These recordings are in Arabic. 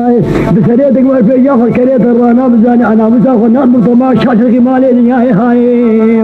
بسريتك ما في جافر كريت الرانا بزاني انا مسافر نعم ما شاشري مالي يا هاي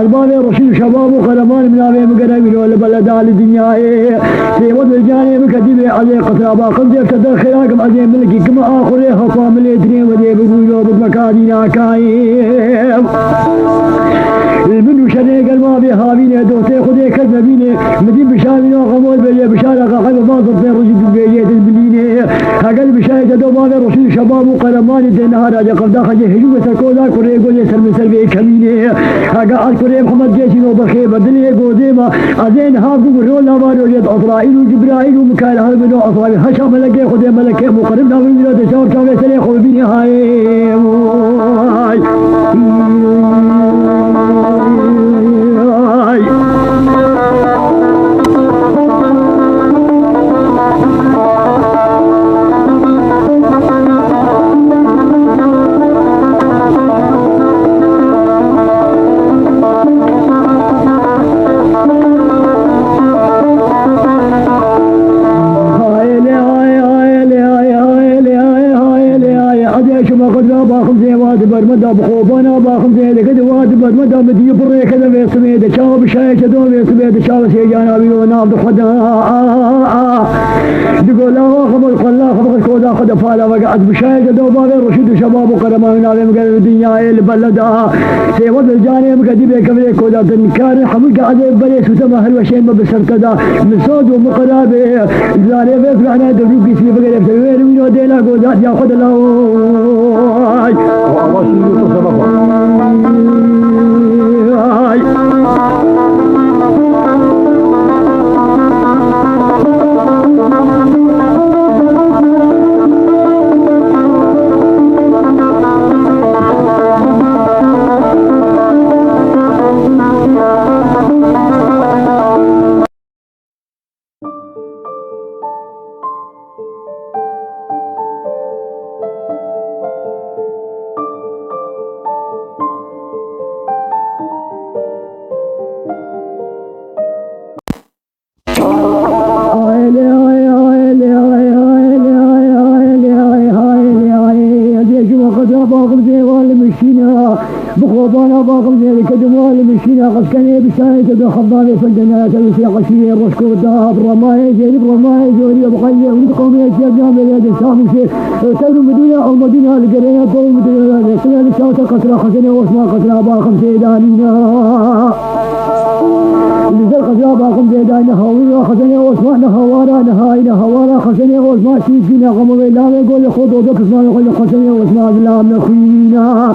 البابي رشيد شباب وخلمان من أبي مقربين ولا بلد على الدنيا في وضع الجاني مكتبي عليه قصر باقم ديك تدخل راكم عزيم ملكي كما آخره خصام الاتنين ودي بقولوا بالمكادين كايم المنو شريك الماضي هابين دوتي خذي كلمة بيني مدين بشامين وغمول بلي بشارة قاعد باصر في رشيد بيجيت البليني هقل بشاية دوبابي رشيد شباب وخلمان الدنهار أجا قبضا خجي هجوم سكودا كوري قولي سلمي سلبي كميني هقا الكوري محمد جيشين وبخيبة دنيا قوديما أزين هابو رولا مارو يد أسرائيل وجبرائيل ومكايل هالبنو أسرائيل هشا ملكي خذي ملكي مقربنا من جلد شاور شاور سلي خوي بيني هاي برمدا بخوبانا باخم زي كذا واد برمدا مدي بري كذا بيسمي ده شاو بشاي كذا بيسمي ده شاو سيجانا بيو نام خدا يقول لا خبر خلا خبر كودا خدا فالا وقعد بشاي كذا وبابي رشيد شباب وقرما من علم قال الدنيا البلد سي ود الجاني مكدي بكبي كودا تنكار حمد قاعد بلي سوسما هالوشين ما بسر كذا من صوت ومقراب زاري بيت معنا دروبي في بغير في وين دينا كودا ياخذ له بخوبانا باقم زي كدموال مشينا غسكني بسايت بخضاني فندنا تلسي غشير رشكو داب رماي جيب رماي جوري بغير ونقومي جاب يد سامي شيء تلو مدينة أو مدينة القرية طول مدينة كلها لساوسة قصرة خزنة واسمها قصرة باقم سيدانينا لذل خزنة باقم سيدانينا هاوية خزنة واسمها نهوارا نهاينا هوارا خزنة واسمها شيكينا غمو بيلامي قول خودو دو كسمان قول خزنة واسمها بلام نخوينا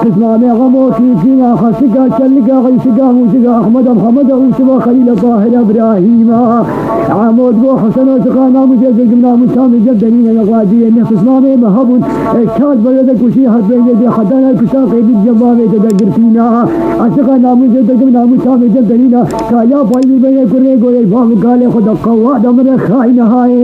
كسمان غمو شيكينا خسقا شلقا غيسقا موسقا أحمد محمد وسبا خليل طاهر إبراهيم عمود بو حسن وسقانا مجزق منا مسامي جبدنين الغادية نفس مامي مهبون كاد بلدك وشي حربين يدي خدانا الكساقي بالجبابي تدقر فينا أسقانا مجزق منا مسامي جبدنين كايا بايلي بني كري قولي بام قالي خد القواد من خاين هاي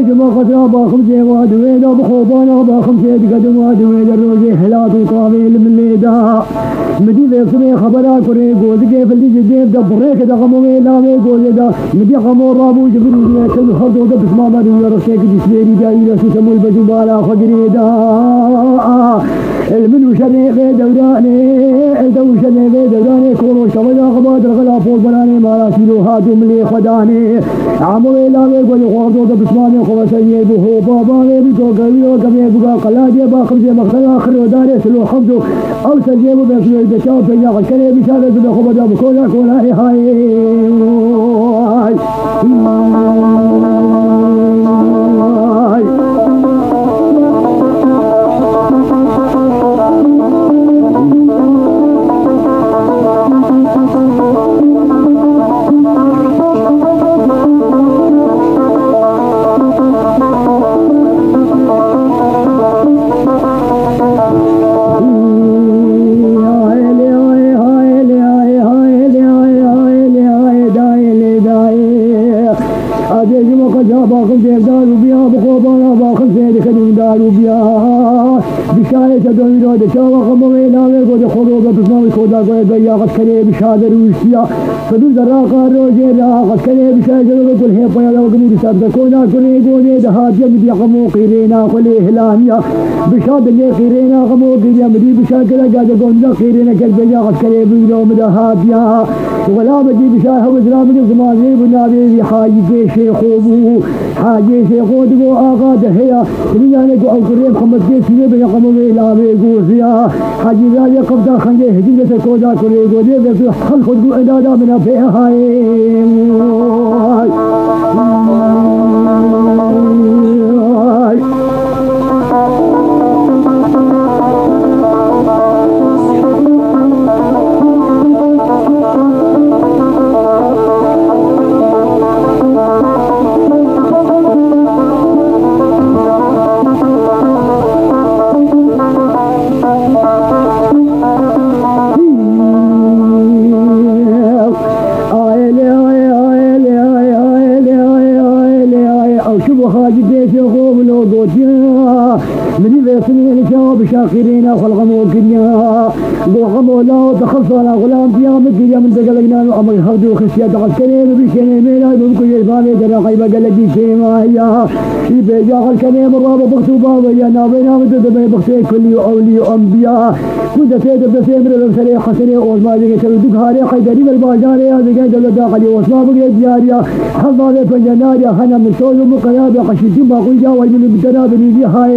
جمع خطرة باخمسة وادويدا بخوبانا بخمسة قدم وادويدا الروزي حلات وطاويل من ليدا مدي بيصبي خبرا كوري قوزكي فلدي جديد دبريك دغمومي لامي قوزيدا مدي خمور رابو جبريد كل خردو دبس ماما دو يرسيك جسبيري دايلا سيسمو البجو بالا خجريدا المنو شبه في دوراني الدو شبه في دوراني كونو شبه خباد الغلا فوق بناني مالا سيلو هاتو ملي خداني عمومي لامي قوزي خردو دبس مامي خوصي بهو بابا بيتو قويو قبي بقا قلاجي باخمسة مختلا خرو داري سلو خمسو او سجيبو بيسلو الدشاو فيا غشكري بشارة بخبدا بكولا كولا هاي باخذ دارو بيا بخوبانا باخذ سيد خدم دارو بيا بشارة تدويرو دشاوة خمومي نامي قد خلوبة بسماوي خودا قد بيا قد كري بشادر وشيا فدو زراقا روجي را قد كري بشادر وقل هيبا يلا وقمود سابتكونا كري قولي دهات يمدي قمو قيرينا قلي هلانيا بشاد اللي قيرينا قمو قيريا مدي بشاكرا قاد قولنا قيرينا قد بيا قد كري بيرو مدهات يا ولا مدي بشاها وزرامي زماني بنابي حاجي شيخوبو حاجي شيخوبو آقا دهيا بنيانا قو قريب خمس جيسي بيا قمومي لامي قوزيا حاجي ذالي قبضا خنجي هجينة كودا كري قولي بيسو خلق قو إدادا من فيها هاي بشاكرين خلق موكلنا وغمو لا تخلصنا غلام ديام الدنيا من دقلقنا وعمر خردو خشية دقل كريم بشيني ميلا بمكو يلباني دراقي بقلقي شيما يا يبي جاغل كريم الرابع بغتو بابا يا نابينا مدد بغتي كل أولي أنبياء كنت سيد بسيمر الأمسري حسني أوزما ذيك تلدك هاري قيدري بالباجاري هذا قيد الداخلي واسما بقيت جاريا حظا ذي فنجناريا خنا من سوز مقيابي قشيتين باقل جاوي من بتنابني دي هاي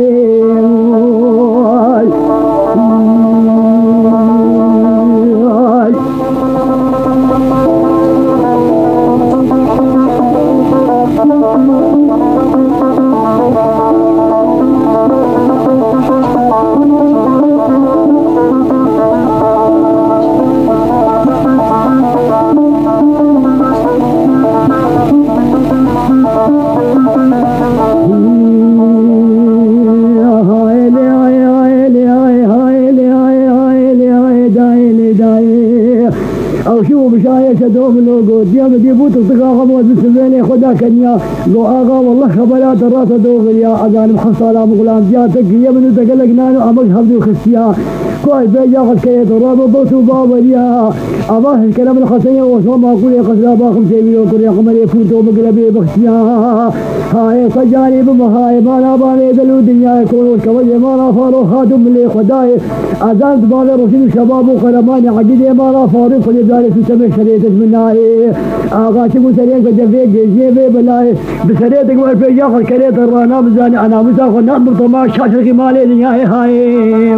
دوم لوجو ديام ديبوت تقاغم وبسبيني خدا كنيا لو آغا والله خبرات الراس دوغيا أذان محصلة مغلام جاتك يمن تقلقنا أمك حفظ خسيا كوي بيجا قد كيت الرابع بوسو بابريا أباه الكلام الخسية وصوما قولي قصلا باخم سيبيو كوريا قمري فوتو مقلبي بخسيا هاي صجاني بمهاي مانا باني دلو دنيا يكونوا الكوي مانا فارو خادم اللي خداي أذان تبالي رسول شباب وقرماني عقيدي مانا فارو خلي داري سسمي شريتك مناي آغا شكو سرينك جفيك جيبي بلاي بسريتك وعرفي ياخد كريت الرانا مزاني أنا مساخو نعمر طماش شاشركي مالي نهاي هاي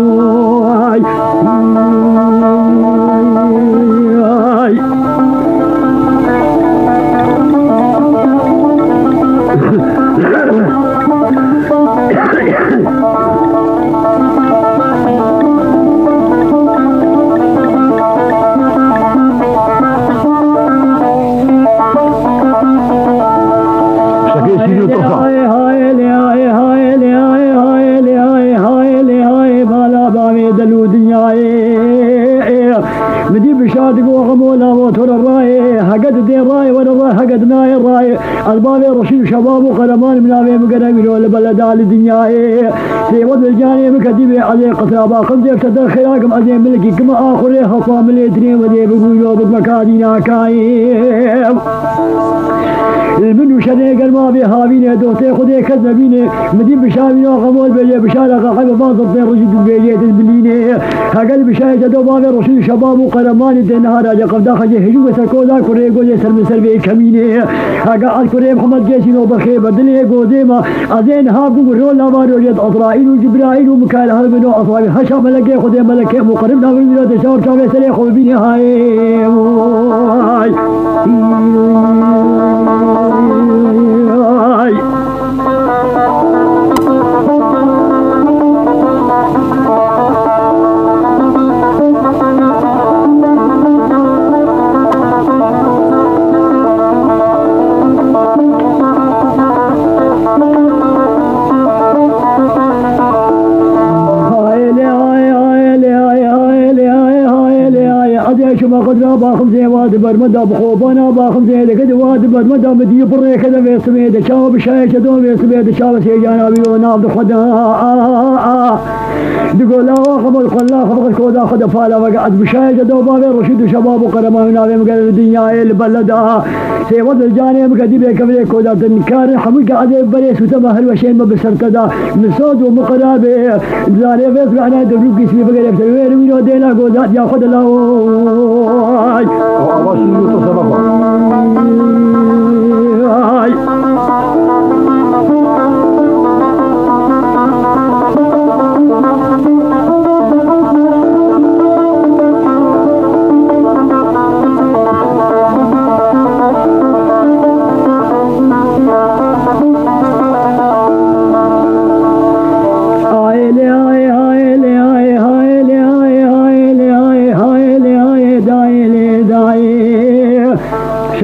الدين راي ولا راي حق دناي راي الباب رشيد شباب وقلمان من أبي مقربين ولا بلد على الدنيا في وضع الجاني مكتبي عليه قصابة خمسة يفتدر خلاكم أزين ملكي كما آخره خصام الاتنين وذي بقولوا بالمكادين كايم المنو شريك الماضي هابيني دوتي خدي كذبيني مدين بشامي وغمول بلي بشارة حبي فاصل في رشيد بيجيت البليني هقل بشاي جدو بابي رشيد شباب وقلمان الدين نهار أجا قبدا خجي هجو سركودا كوري قولي سر من سربي كميني هقا كوري محمد جيسين وبخيبة دلي قوديما أزين هابو رولا مارو جد أطرائيل وجبرائيل ومكايل هربنو أصوابي هشا ملكي خدي ملكي مقربنا من الولاد شاور شاور سري خوبيني هاي شما قدرا باخم زي واد برمدا بخوبانا باخم زي دكد واد برمدا مدي بري كذا في سميد شاو بشاي شدو في سميد شاو سيجانا بيو نابد خدا تقول لا خبر خلا خبر كودا خدا فالا وقعد بشاي شدو بابي رشيد شباب وقرما من نابي مقال الدنيا البلدا سي ود الجاني مقدي بي كبري كودا تنكار حمد قاعد بري سوتما هل وشين ما بسرتدا من صوت ومقرابي زاري فيس معنا دروك اسمي بقى يفتوي وينو دينا كودا ياخذ الله الله شيء يتصرف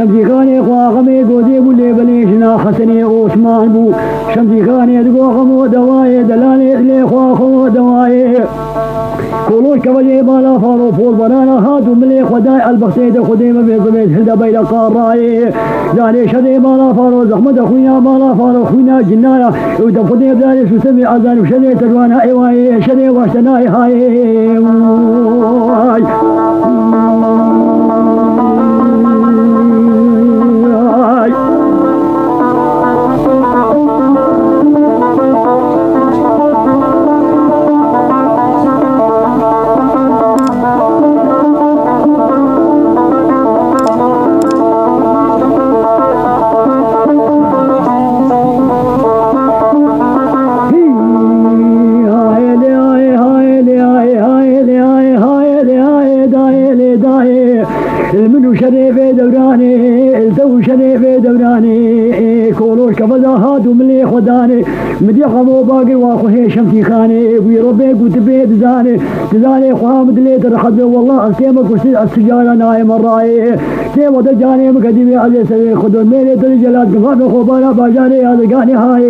شمسي خاني خواغمي قودي بولي بليشنا خسني عثمان بو شمسي خاني دقوخمو دواي دلاني لي خواخمو دواي كولوش كبجي بالا فارو فول بنانا هاتو ملي خداي البختيد خديمة بيضميت هلدا بيلا قاراي داني شدي بالا فارو زخمت خوينا بالا فارو خوينا جنايا ودا خديم داني سوسمي أذان وشدي تروانا ايواي شدي واشتناي هاي المنو شريف دوراني الزو شريف دوراني كولوش كفزا هادو ملي خداني مدي خمو باقي واخوه شمسي خاني ويربي قوت بيت زاني خوامد ليت رخد والله اسيما كرسي السجارة نايم الرأي سيما دجاني مقدمي علي سوي خدون ميري درجلات قفان خوبانا باجاني هذا هاي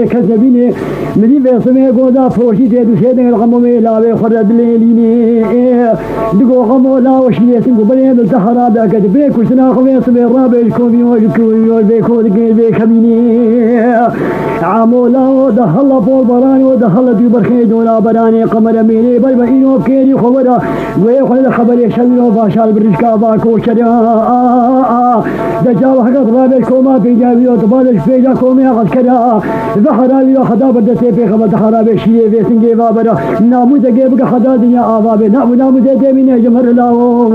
كذبيني مدي بيسمي غودا فوشي تدو سيدن الغمو ميلا خرد ليليني دغو غمو لا وشي سنغو بني بالزهرا باكد بيكو سنا خمي سمي رابي كومي وكوي بيكو دغي بيكميني عامولا دخل فول براني ودخل في برخيد ولا براني قمر ميني بل بينو كيري خبره ويخل خبر يشلو باشال برشكا باكو شدا دجاو حق رابي كوما بيجاوي وتبادش بيجا كومي قد كدا ظهر خدا بدسي في خبر خرابي شيء في سنجي بابرا نامو تجيب خدا دنيا آبابي نامو تجيب من جمر لاو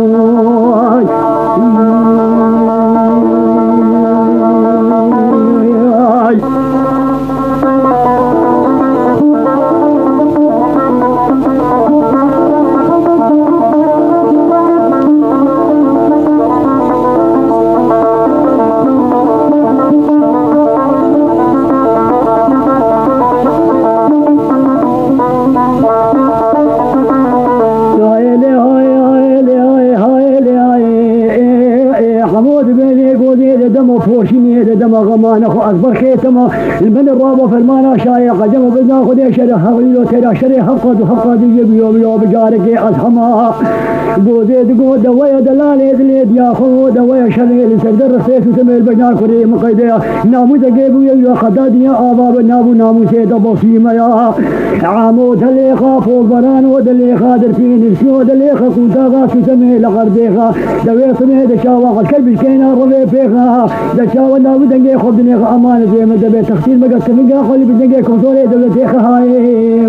غمان أخو أكبر خيتما من الرابع فرمانا شايق قدم بدنا خذي شر حولي ترى شر حقد يوم بجارك أزحما قود ويا دلالي دليد يا خود ويا شر سقدر السيف سمي البجار كريم قيديا نامو تجيبو يا خدادي يا أباب نامو سيد بصيمة يا عمود اللي خافوا بران ودلي خادر فين السيود اللي خكوتا غاسو سمي لغرديخا دوي سمي دشاوا قد كلب كينا ربي فيخا دشاوا نامو دنجي خود دنيخا أمان زي ما دبي تختير مقص من خلي بدنجي كنتوري دولتيخا هاي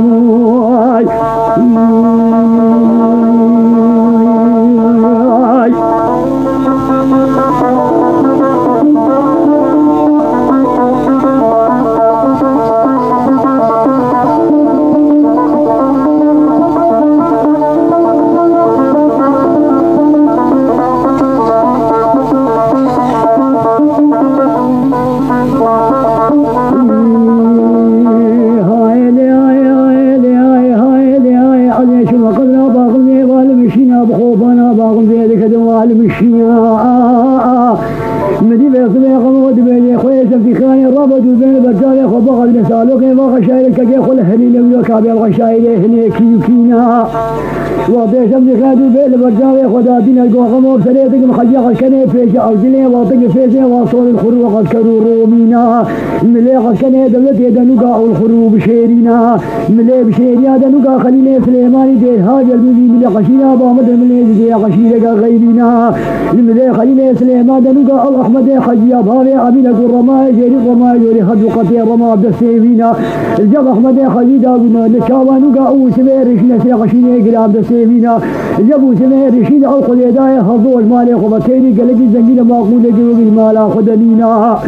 وبيشم خادو بيل برجاوي خداتنا القوقم وبسريتك مخجق كني فيش أوزلي واطق فيش واصول الخروق قد كرو رومينا ملي قد كني دولتي دنوقا الخروب شيرينا ملي بشيريا دنوقا خليل سليماني دي هاجر بيبي ملي قشينا بامد ملي دي قشيرك غيرينا ملي خليل سليمان دنوقا الأحمد خجيا بابي أبينا الرماء جيري الرماء يوري خدو قطي الرماء بسيفينا الجب أحمد خليدا بنا نشاوا نوقا أو سمير شنا قشيني قلاب بسيفينا جبو سمير شين أو قليداي خضوش مالي خبتيني قلقي زنجين معقولة جوغي المالا خدنينا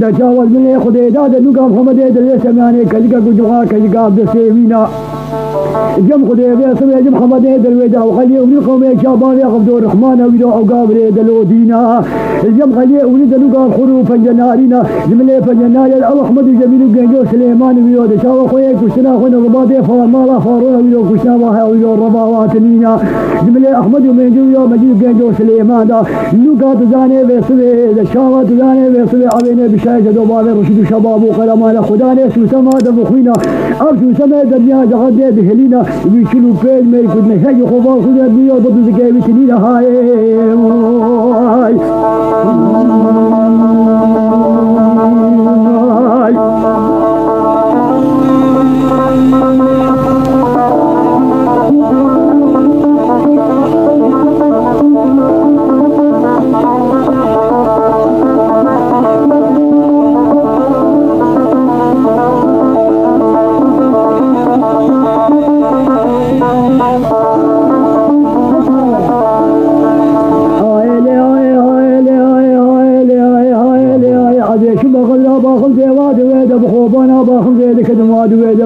نشاوا الملي خديدا نوقا محمد دلي سماني كلقا قجوغا كلقا بسيفينا جم خدي بيا سمي جم محمد دلويدا وخليه وليكم يا شباب يا عبد الرحمن ويدو او قابر دلو دينا الجم خليه ولد لقى الخروف الجنارينا جمله فجناري الاحمد جميل جنجو سليمان ويود شاو خويا كشنا خونا رباطي فمالا فارون ويدو كشنا ويدو رباواتنينا جمله احمد ومنجو يوم مجيد جنجو سليمان دا لقى تزاني بيسوي شاو تزاني بيسوي عبيني بشايشه دوباره رشد شباب وقلمان خداني سوسما دبخينا اب سوسما دنيا جهاد بهلينا ويشلو فين ما يكون نهاية خبار خذ الدنيا ضد زكاة بتنينا هاي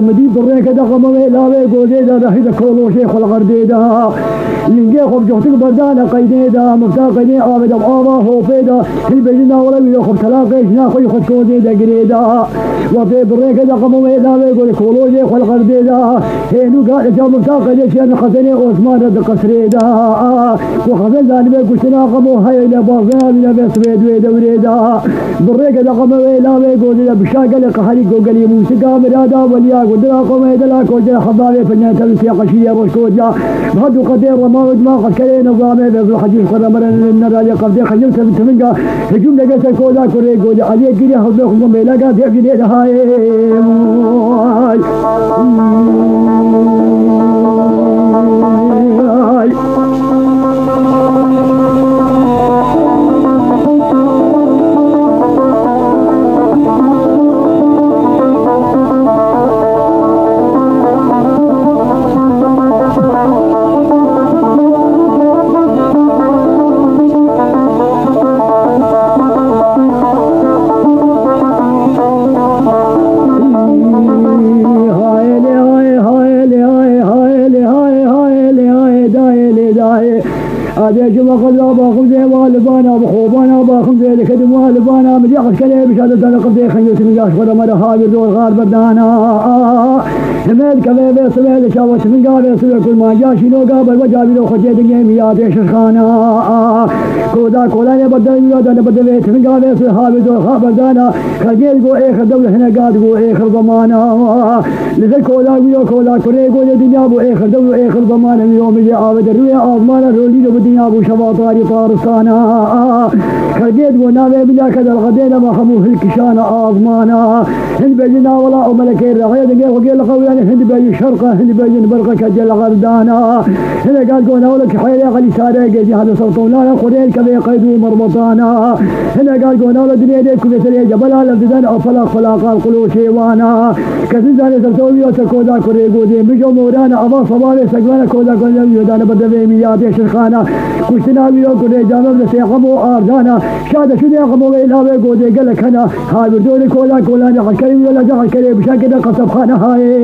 مدين بريك دخم لا بيقول ده هيدا كولو شيخ الغردي ده لنجي خب جوتك بردانا قيدي ده مفتاح قيدي عابد بابا هو فيدا البجنا ولا بيخب تلاقي ناخذ خد كودي ده قريدا وفي بريك دخم لا بيقول كولو شيخ الغردي ده هينو قال جا مفتاح قيدي شان خزني عثمان ده قصري ده وخزن ده بيقول سناقمو هاي لباغان لبسويد ويدا بريك دخم لا بيقول بشاقل قهري قوقلي موسيقى مرادا وليا قدرا قوم يدلا كوجا خضاري فنان تلسي قشية وشكوجا بهدو قدير رماوج ما قشكري نظامي بيضو حجيش قرمرن النراجي قبدي خجل سمتمنجا هجوم لقيت الكولا كوري قوجا عليه قري حضوخ مميلاقا تيبجي لهاي هذا جمع قضاء باخم زي والبانا بخوبانا باخم زي لكدم والبانا مجاقش كلي بشهادة أنا قبضي خنجوس من جاش خدا مرة هاجر دور غار بردانا هميد كبير بيصبه لشاوة من قابل سوى كل ما جاشي نو قابل وجابي لو خجيت جيميات شرخانا كودا كولاني بدل ميودا نبدل بيت من قابل سوى هاجر دور غار بردانا خجيت قو اخر دولة هنا قاد قو اخر ضمانا لذل كودا ويو كودا كوري قو دنيا بو اخر دولة اخر ضمانا يوم يجي عابد الروية آضمانا رولي دو بدنيا بو شباطاري طارسانا خجيت قو نابي بلا كذا الغدينا ما خموه الكشانا آضمانا هند بيجنا ولا ملكي الرغية دقيق وقيل لقوياني هند بيجي شرقة هند بيجي برقة كجل غردانا هنا قال قونا ولك حيلي غلي ساري قيجي هذا سلطونا قريل كبي قيدو مربطانا هنا قال قونا ولك دنيا ديكو بسرية جبلا لفدان أفلاق فلاقا القلو شيوانا كسيزاني سلطوي وسكودا كوريقو دي بجو مورانا أبا صبابي سقوانا كودا كودا يودانا بدبي مياتي شرخانا كشتنا بيو كوري جامع لسيقمو آردانا شاد شدي قمو إلاوي قودي قلك هنا هاي بردوني كودا كولا نحل كريم ولا جحل كريم بشاكدا قصب خانة هاي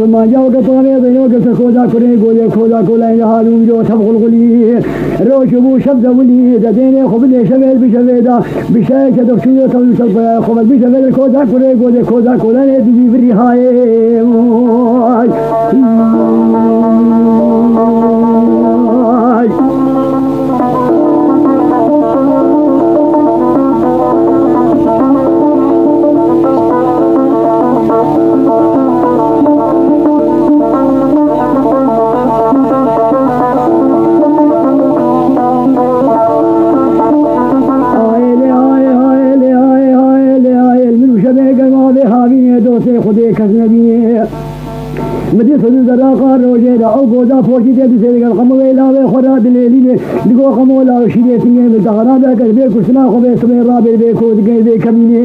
كل ما جاء قطامي بينو كسكودا كوري قولي كودا كولا يهالون جو تبغل غلي روشبو شبدا ولي دديني خبلي شبيل بشبيدا بشاي كدكشيو تولي سلطة خبل بشبيل كودا كوري قولي كودا كولا يدي بريهاي مدي سن زراقا روجيدا او غودا فوشي دي سيغل خمو لا خدا دليلي دغو خمو لا شيدي سنگي متغنا بك بي كسنا خو بي سمي رابي بي كود گي بي كميني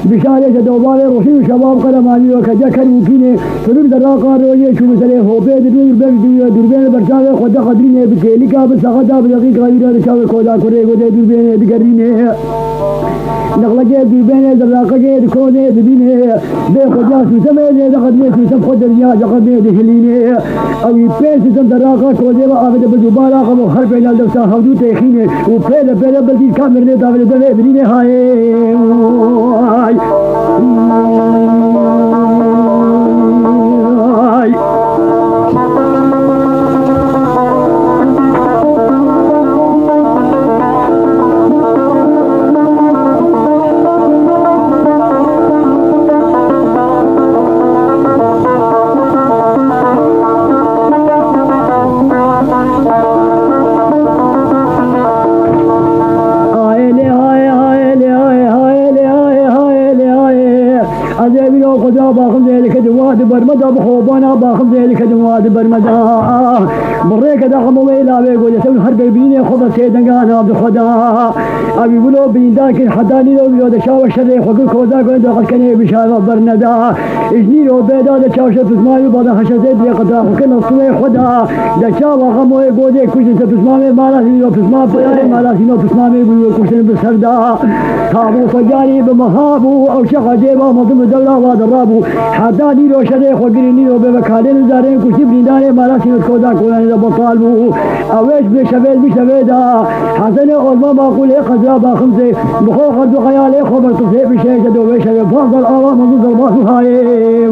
بشاري دوباره روشي شباب قدماني وكجا كروكيني سن زراقا روجي شو مسله هو بي دي دربي برشا خدا قدريني بكيلي کا بسغدا بلغي غير شاو كودا كوري گودي دربي دگريني نغلقي بيبيني دراقي كوني دبيني بي خجاس مسمي دقد ليس مسم خد الرياض دقد ليس دخليني او يبين سم دراقي كوني وعابد بجبالا خمو خرب الى الدوسا حوضو تيخيني وبيلا بيلا بلدي كامر لي دابل دبي بريني هاي باخم ذلك دواد برمدا بخوبانا باخم ذلك دواد برمدا بريك داخم ويلا بيقول يسوي حرب بيني خذ سيدنا بخدا ابي بلو بين ذاك حداني لو يود شاو شر خذ كودا كنت كني بشار برندا اجني لو بيدا ده شاو شر تسمعي بعد حشزت لقدا كن صوي خدا ده شاو غم ويقول كوش تسمعي ما لا يو تسمع ما لا يو تسمعي بيقول كوش بسردا تابو فجاني بمهابو او شخجيبا مضم دوله وادرابو حداني لو شر خغريني لو بمكالين زارين كوش بندار ما لا يو كودا كولا بطالبو اويش بشبيدا حسن اورما باقول قضا باخمسه بخو خد خيال خبر تصيب شيء دو بشر فضل الله منذ الباس هاي